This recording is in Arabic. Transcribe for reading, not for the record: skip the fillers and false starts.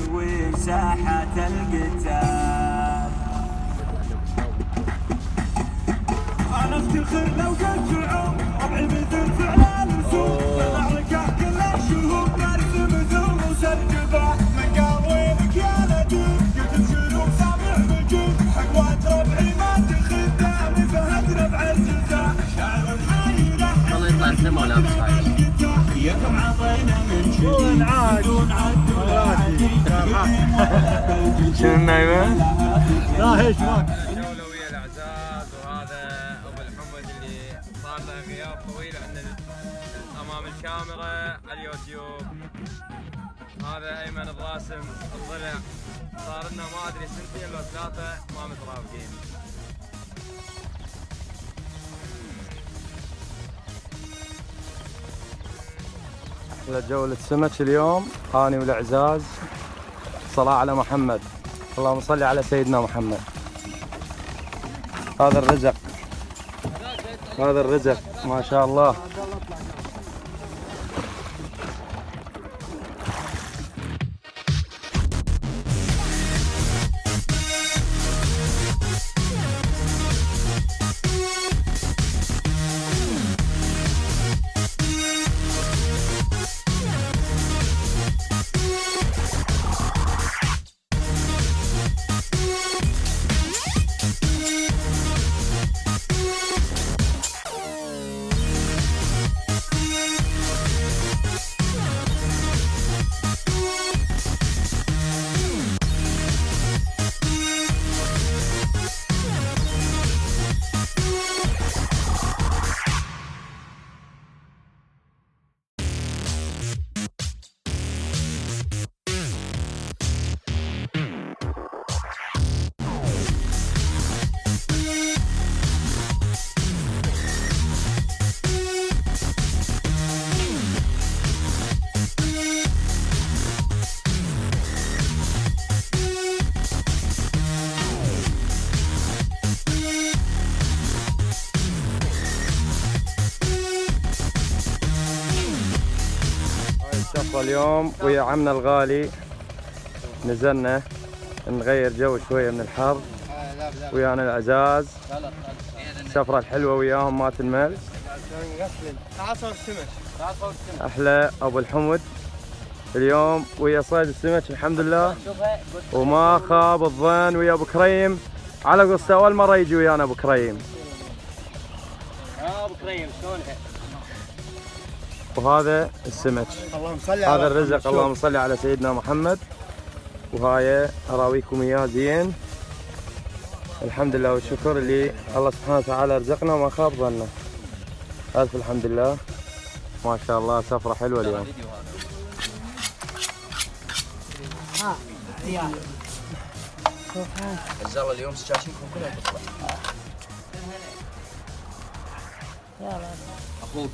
تروي ساحة القتال. أنا افتخر لو كنت عم ربعي مثل فعل الوسوم بالمعركة كل الشهور نرسم زوم وسرجبه من قال وينك يا لدود قلت شنو سامع نجوم حقوات ربعي ما تخدعني فهد ربع الجزاء شعر الحي والله يطلع السما ولا بصحيح ياكم عطينا من جديد بدون عد شنو النايمة؟ لا هيش ماك جولة ويا الأعزاز، وهذا أبو الحمد اللي صار له غياب طويل عندنا أمام الكاميرا على اليوتيوب. هذا أيمن الراسم الضلع، صار لنا ما أدري سنتين لو ثلاثة ما مترافقين. أحلى جولة سمك اليوم أنا والأعزاز. صلاة على محمد، اللهم صل على سيدنا محمد. هذا الرزق، هذا الرزق ما شاء الله. الشفرة اليوم ويا عمنا الغالي، نزلنا نغير جو شوية من الحر ويانا العزاز. السفرة الحلوة وياهم ما تنمل. أحلى أبو الحمد اليوم ويا صيد السمك الحمد لله، وما خاب الظن ويا أبو كريم. على قصة أول مرة يجي ويانا أبو كريم. ابو كريم شلونك؟ وهذا السمك، اللهم صل على هذا الرزق، اللهم صل على سيدنا محمد. وهاي اراويكم اياه زين الحمد لله والشكر اللي الله سبحانه وتعالى رزقنا وما خاب ظننا. الف الحمد لله ما شاء الله. سفرة حلوة اليوم. الزر اليوم سكاشيكم كلها تطلع. اخوك